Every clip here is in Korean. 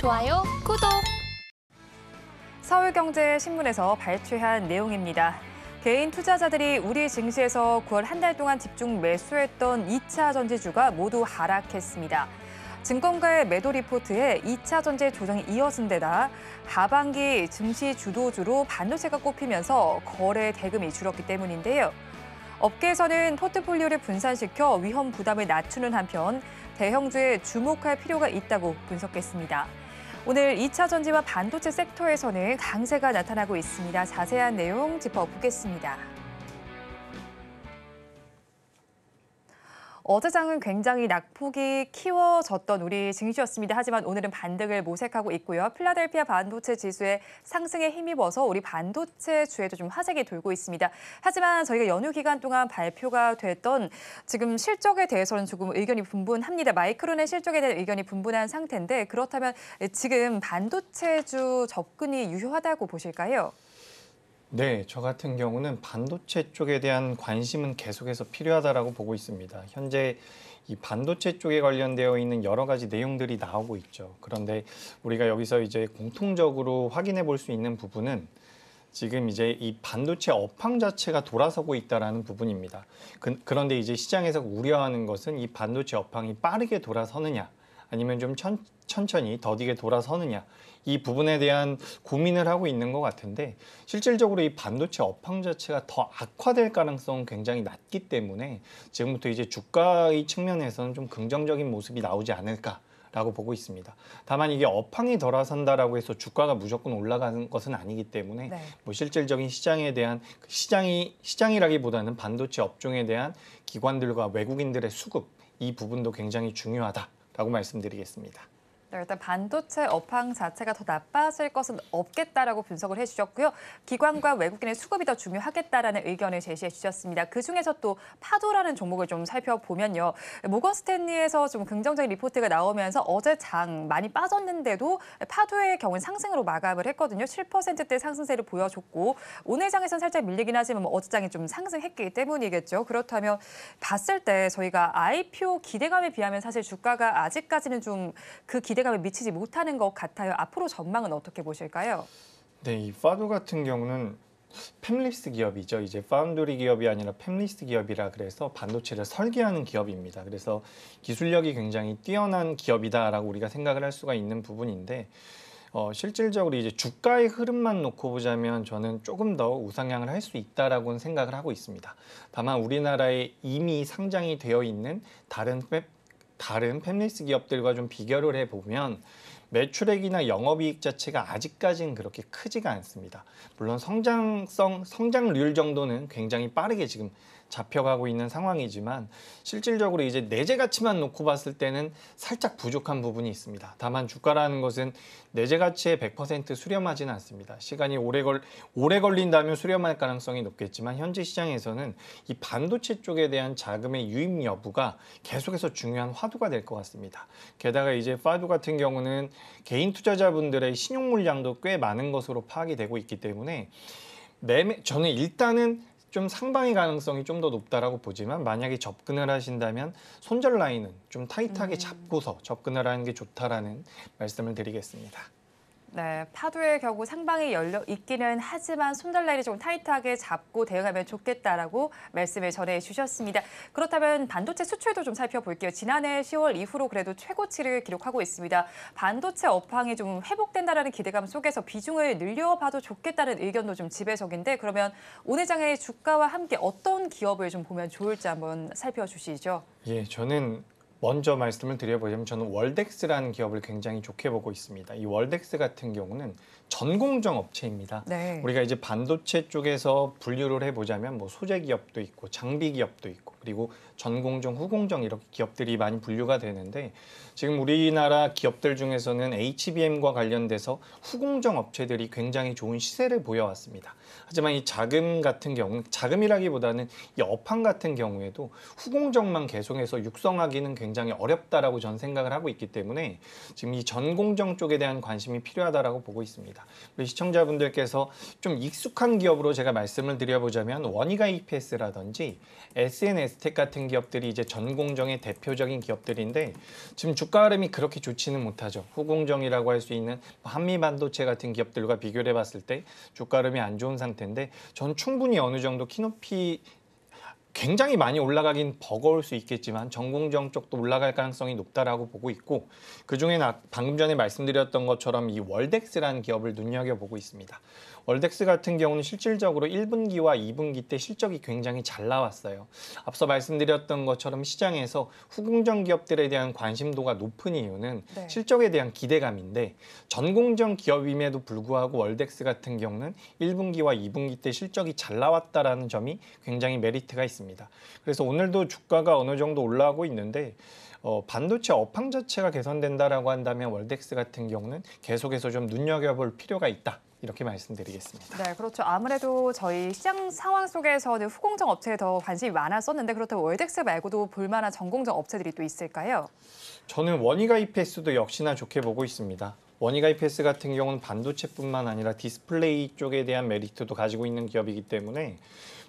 좋아요, 구독! 서울경제신문에서 발췌한 내용입니다. 개인 투자자들이 우리 증시에서 9월 한 달 동안 집중 매수했던 2차 전지주가 모두 하락했습니다. 증권가의 매도 리포트에 2차 전지 조정이 이어진 데다 하반기 증시 주도주로 반도체가 꼽히면서 거래 대금이 줄었기 때문인데요. 업계에서는 포트폴리오를 분산시켜 위험 부담을 낮추는 한편 대형주에 주목할 필요가 있다고 분석했습니다. 오늘 2차 전지와 반도체 섹터에서는 강세가 나타나고 있습니다. 자세한 내용 짚어보겠습니다. 어제 장은 굉장히 낙폭이 키워졌던 우리 증시였습니다. 하지만 오늘은 반등을 모색하고 있고요. 필라델피아 반도체 지수의 상승에 힘입어서 우리 반도체 주에도 좀 화색이 돌고 있습니다. 하지만 저희가 연휴 기간 동안 발표가 됐던 지금 실적에 대해서는 조금 의견이 분분합니다. 마이크론의 실적에 대한 의견이 분분한 상태인데 그렇다면 지금 반도체주 접근이 유효하다고 보실까요? 네, 저 같은 경우는 반도체 쪽에 대한 관심은 계속해서 필요하다라고 보고 있습니다. 현재 이 반도체 쪽에 관련되어 있는 여러 가지 내용들이 나오고 있죠. 그런데 우리가 여기서 이제 공통적으로 확인해 볼 수 있는 부분은 지금 이제 이 반도체 업황 자체가 돌아서고 있다라는 부분입니다. 그런데 이제 시장에서 우려하는 것은 이 반도체 업황이 빠르게 돌아서느냐, 아니면 좀 천천히 더디게 돌아서느냐, 이 부분에 대한 고민을 하고 있는 것 같은데 실질적으로 이 반도체 업황 자체가 더 악화될 가능성은 굉장히 낮기 때문에 지금부터 이제 주가의 측면에서는 좀 긍정적인 모습이 나오지 않을까라고 보고 있습니다. 다만 이게 업황이 돌아선다라고 해서 주가가 무조건 올라가는 것은 아니기 때문에 뭐 실질적인 시장에 대한 시장이라기보다는 반도체 업종에 대한 기관들과 외국인들의 수급, 이 부분도 굉장히 중요하다라고 말씀드리겠습니다. 일단 반도체 업황 자체가 더 나빠질 것은 없겠다라고 분석을 해주셨고요. 기관과 외국인의 수급이 더 중요하겠다라는 의견을 제시해 주셨습니다. 그중에서 또 파도라는 종목을 좀 살펴보면요. 모건 스탠리에서 좀 긍정적인 리포트가 나오면서 어제 장 많이 빠졌는데도 파도의 경우는 상승으로 마감을 했거든요. 7%대 상승세를 보여줬고 오늘 장에서는 살짝 밀리긴 하지만 뭐 어제 장이 좀 상승했기 때문이겠죠. 그렇다면 봤을 때 저희가 IPO 기대감에 비하면 사실 주가가 아직까지는 좀 그 기대감에 미치지 못하는 것 같아요. 앞으로 전망은 어떻게 보실까요? 네, 이 파도 같은 경우는 팹리스 기업이죠. 이제 파운드리 기업이 아니라 팹리스 기업이라 그래서 반도체를 설계하는 기업입니다. 그래서 기술력이 굉장히 뛰어난 기업이다라고 우리가 생각을 할 수가 있는 부분인데 실질적으로 이제 주가의 흐름만 놓고 보자면 저는 조금 더 우상향을 할 수 있다라고는 생각을 하고 있습니다. 다만 우리나라에 이미 상장이 되어 있는 다른 팹리스 기업들과 좀 비교를 해보면 매출액이나 영업이익 자체가 아직까지는 그렇게 크지가 않습니다. 물론 성장률 정도는 굉장히 빠르게 지금 잡혀가고 있는 상황이지만 실질적으로 이제 내재 가치만 놓고 봤을 때는 살짝 부족한 부분이 있습니다. 다만 주가라는 것은 내재 가치에 100% 수렴하지는 않습니다. 시간이 오래 걸린다면 수렴할 가능성이 높겠지만 현재 시장에서는 이 반도체 쪽에 대한 자금의 유입 여부가 계속해서 중요한 화두가 될 것 같습니다. 게다가 이제 파도 같은 경우는 개인 투자자분들의 신용 물량도 꽤 많은 것으로 파악이 되고 있기 때문에 저는 일단은 좀 상방의 가능성이 좀 더 높다라고 보지만 만약에 접근을 하신다면 손절 라인은 좀 타이트하게 잡고서 접근을 하는 게 좋다라는 말씀을 드리겠습니다. 네, 파도의 경우 상방이 열려 있기는 하지만 손절 라인을 좀 타이트하게 잡고 대응하면 좋겠다라고 말씀을 전해 주셨습니다. 그렇다면 반도체 수출도 좀 살펴볼게요. 지난해 10월 이후로 그래도 최고치를 기록하고 있습니다. 반도체 업황이 좀 회복된다라는 기대감 속에서 비중을 늘려봐도 좋겠다는 의견도 좀 지배적인데 그러면 오늘 장의 주가와 함께 어떤 기업을 좀 보면 좋을지 한번 살펴주시죠. 예, 저는 먼저 말씀을 드려보자면 저는 월덱스라는 기업을 굉장히 좋게 보고 있습니다. 이 월덱스 같은 경우는 전공정 업체입니다. 네. 우리가 이제 반도체 쪽에서 분류를 해보자면 뭐 소재 기업도 있고 장비 기업도 있고 그리고 전공정, 후공정 이렇게 기업들이 많이 분류가 되는데 지금 우리나라 기업들 중에서는 HBM과 관련돼서 후공정 업체들이 굉장히 좋은 시세를 보여왔습니다. 하지만 이 자금 같은 경우, 자금이라기보다는 이 업황 같은 경우에도 후공정만 계속해서 육성하기는 굉장히 어렵다라고 저는 생각을 하고 있기 때문에 지금 이 전공정 쪽에 대한 관심이 필요하다라고 보고 있습니다. 우리 시청자분들께서 좀 익숙한 기업으로 제가 말씀을 드려보자면 원희가 EPS라든지 SNS 에스텍 같은 기업들이 이제 전공정의 대표적인 기업들인데 지금 주가 흐름이 그렇게 좋지는 못하죠. 후공정이라고 할 수 있는 한미반도체 같은 기업들과 비교를 해봤을 때 주가 흐름이 안 좋은 상태인데 저는 충분히 어느 정도 키높이 굉장히 많이 올라가긴 버거울 수 있겠지만 전공정 쪽도 올라갈 가능성이 높다라고 보고 있고 그중에 방금 전에 말씀드렸던 것처럼 이 월덱스라는 기업을 눈여겨보고 있습니다. 월덱스 같은 경우는 실질적으로 1분기와 2분기 때 실적이 굉장히 잘 나왔어요. 앞서 말씀드렸던 것처럼 시장에서 후공정 기업들에 대한 관심도가 높은 이유는 네. 실적에 대한 기대감인데 전공정 기업임에도 불구하고 월덱스 같은 경우는 1분기와 2분기 때 실적이 잘 나왔다라는 점이 굉장히 메리트가 있습니다. 그래서 오늘도 주가가 어느 정도 올라오고 있는데 반도체 업황 자체가 개선된다라고 한다면 월덱스 같은 경우는 계속해서 좀 눈여겨볼 필요가 있다. 이렇게 말씀드리겠습니다. 네, 그렇죠. 아무래도 저희 시장 상황 속에서는 후공정 업체에 더 관심이 많았었는데 그렇다면 월덱스 말고도 볼만한 전공정 업체들이 또 있을까요? 저는 원희가 EPS도 역시나 좋게 보고 있습니다. 원희가 EPS 같은 경우는 반도체뿐만 아니라 디스플레이 쪽에 대한 메리트도 가지고 있는 기업이기 때문에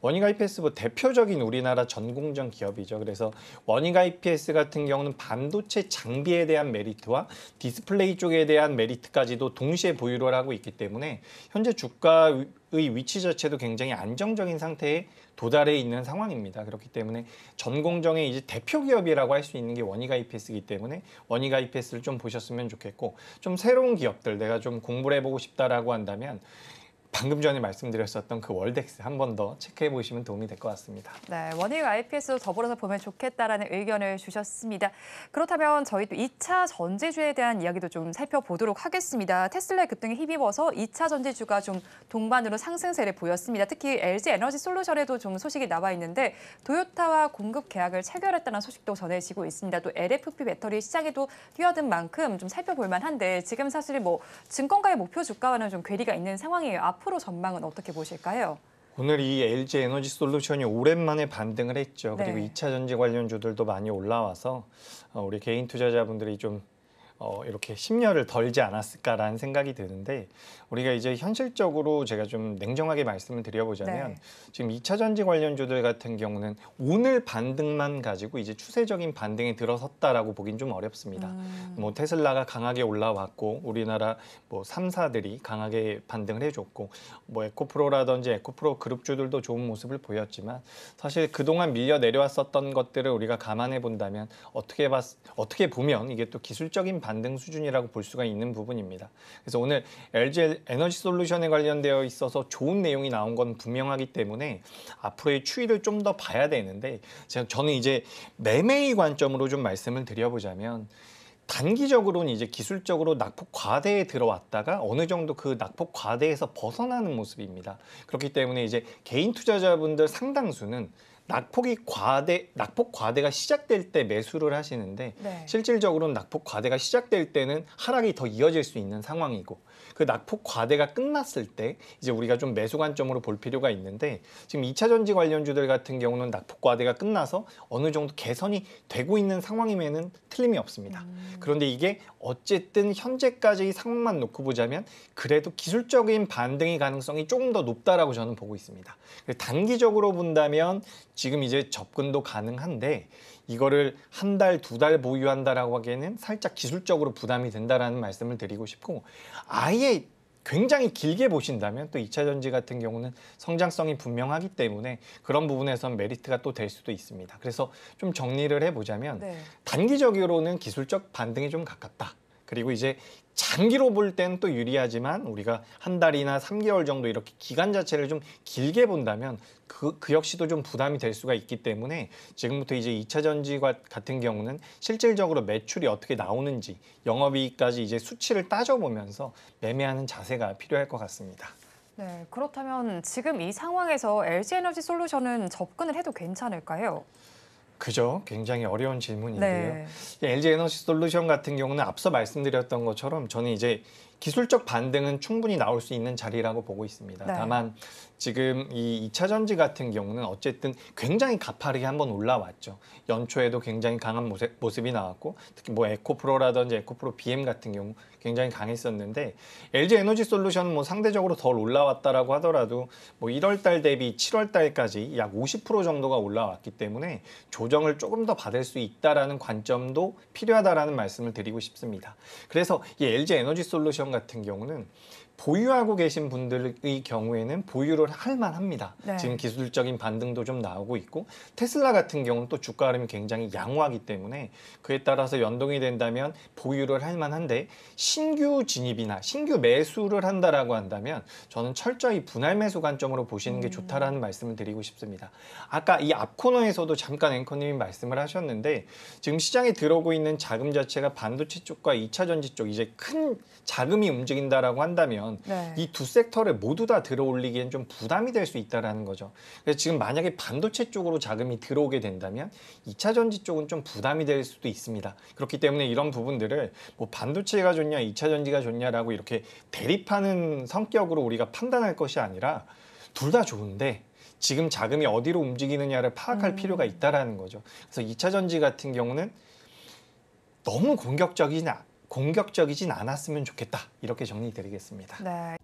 원희가 EPS 뭐 대표적인 우리나라 전공정 기업이죠. 그래서 원희가 EPS 같은 경우는 반도체 장비에 대한 메리트와 디스플레이 쪽에 대한 메리트까지도 동시에 보유를 하고 있기 때문에 현재 주가의 위치 자체도 굉장히 안정적인 상태에 도달해 있는 상황입니다. 그렇기 때문에 전공정의 이제 대표 기업이라고 할 수 있는 게 원희가 EPS이기 때문에 원희가 EPS를 좀 보셨으면 좋겠고 좀 새로운 기업들 내가 좀 공부를 해보고 싶다라고 한다면 방금 전에 말씀드렸었던 그 월덱스 한 번 더 체크해 보시면 도움이 될 것 같습니다. 네, 원익 IPS도 더불어서 보면 좋겠다라는 의견을 주셨습니다. 그렇다면 저희 또 2차 전지주에 대한 이야기도 좀 살펴보도록 하겠습니다. 테슬라의 급등에 힘입어서 2차 전지주가 좀 동반으로 상승세를 보였습니다. 특히 LG 에너지 솔루션에도 좀 소식이 나와 있는데 도요타와 공급 계약을 체결했다는 소식도 전해지고 있습니다. 또 LFP 배터리 시장에도 뛰어든 만큼 좀 살펴볼 만한데 지금 사실 뭐 증권가의 목표 주가와는 좀 괴리가 있는 상황이에요. 앞으로 전망은 어떻게 보실까요? 오늘 이 LG 에너지 솔루션이 오랜만에 반등을 했죠. 그리고 네. 2차 전지 관련주들도 많이 올라와서 우리 개인 투자자분들이 좀 이렇게 심려를 덜지 않았을까라는 생각이 드는데 우리가 이제 현실적으로 제가 좀 냉정하게 말씀을 드려보자면 네. 지금 2차 전지 관련주들 같은 경우는 오늘 반등만 가지고 이제 추세적인 반등에 들어섰다라고 보긴 좀 어렵습니다. 뭐 테슬라가 강하게 올라왔고 우리나라 뭐 3사들이 강하게 반등을 해줬고 뭐 에코프로라든지 에코프로 그룹주들도 좋은 모습을 보였지만 사실 그동안 밀려 내려왔었던 것들을 우리가 감안해 본다면 어떻게 보면 이게 또 기술적인 반등 수준이라고 볼 수가 있는 부분입니다. 그래서 오늘 LG 에너지 솔루션에 관련되어 있어서 좋은 내용이 나온 건 분명하기 때문에 앞으로의 추이를 좀 더 봐야 되는데 저는 이제 매매의 관점으로 좀 말씀을 드려보자면 단기적으로는 이제 기술적으로 낙폭 과대에 들어왔다가 어느 정도 그 낙폭 과대에서 벗어나는 모습입니다. 그렇기 때문에 이제 개인 투자자분들 상당수는 낙폭 과대가 시작될 때 매수를 하시는데 네. 실질적으로는 낙폭 과대가 시작될 때는 하락이 더 이어질 수 있는 상황이고 그 낙폭 과대가 끝났을 때 이제 우리가 좀 매수 관점으로 볼 필요가 있는데 지금 2차 전지 관련주들 같은 경우는 낙폭 과대가 끝나서 어느 정도 개선이 되고 있는 상황임에는 틀림이 없습니다. 그런데 이게 어쨌든 현재까지의 상황만 놓고 보자면 그래도 기술적인 반등의 가능성이 조금 더 높다라고 저는 보고 있습니다. 단기적으로 본다면 지금 이제 접근도 가능한데 이거를 한 달, 두 달 보유한다라고 하기에는 살짝 기술적으로 부담이 된다라는 말씀을 드리고 싶고 아예 굉장히 길게 보신다면 또 2차 전지 같은 경우는 성장성이 분명하기 때문에 그런 부분에선 메리트가 또 될 수도 있습니다. 그래서 좀 정리를 해보자면 네. 단기적으로는 기술적 반등이 좀 가깝다. 그리고 이제 장기로 볼 때는 또 유리하지만 우리가 한 달이나 3개월 정도 이렇게 기간 자체를 좀 길게 본다면 그 역시도 좀 부담이 될 수가 있기 때문에 지금부터 이제 2차 전지 같은 경우는 실질적으로 매출이 어떻게 나오는지 영업이익까지 이제 수치를 따져보면서 매매하는 자세가 필요할 것 같습니다. 네, 그렇다면 지금 이 상황에서 LG 에너지 솔루션은 접근을 해도 괜찮을까요? 그죠? 굉장히 어려운 질문인데요. 네. LG 에너지 솔루션 같은 경우는 앞서 말씀드렸던 것처럼 저는 이제 기술적 반등은 충분히 나올 수 있는 자리라고 보고 있습니다. 네. 다만 지금 이 2차 전지 같은 경우는 어쨌든 굉장히 가파르게 한번 올라왔죠. 연초에도 굉장히 강한 모습이 나왔고 특히 뭐 에코프로라든지 에코프로 BM 같은 경우 굉장히 강했었는데 LG 에너지 솔루션은 뭐 상대적으로 덜 올라왔다라고 하더라도 뭐 1월 달 대비 7월 달까지 약 50% 정도가 올라왔기 때문에 조정을 조금 더 받을 수 있다라는 관점도 필요하다라는 말씀을 드리고 싶습니다. 그래서 이 LG 에너지 솔루션 같은 경우는 보유하고 계신 분들의 경우에는 보유를 할 만합니다. 네. 지금 기술적인 반등도 좀 나오고 있고 테슬라 같은 경우는 또 주가 흐름이 굉장히 양호하기 때문에 그에 따라서 연동이 된다면 보유를 할 만한데 신규 진입이나 신규 매수를 한다라고 한다면 저는 철저히 분할 매수 관점으로 보시는 게 좋다라는 말씀을 드리고 싶습니다. 아까 이 앞 코너에서도 잠깐 앵커님이 말씀을 하셨는데 지금 시장에 들어오고 있는 자금 자체가 반도체 쪽과 2차 전지 쪽 이제 큰 자금이 움직인다라고 한다면 네. 이 두 섹터를 모두 다 들어올리기엔 좀 부담이 될 수 있다라는 거죠. 그래서 지금 만약에 반도체 쪽으로 자금이 들어오게 된다면 2차 전지 쪽은 좀 부담이 될 수도 있습니다. 그렇기 때문에 이런 부분들을 뭐 반도체가 좋냐, 2차 전지가 좋냐라고 이렇게 대립하는 성격으로 우리가 판단할 것이 아니라 둘 다 좋은데 지금 자금이 어디로 움직이느냐를 파악할 필요가 있다라는 거죠. 그래서 2차 전지 같은 경우는 너무 공격적이진 않았으면 좋겠다. 이렇게 정리드리겠습니다. 네.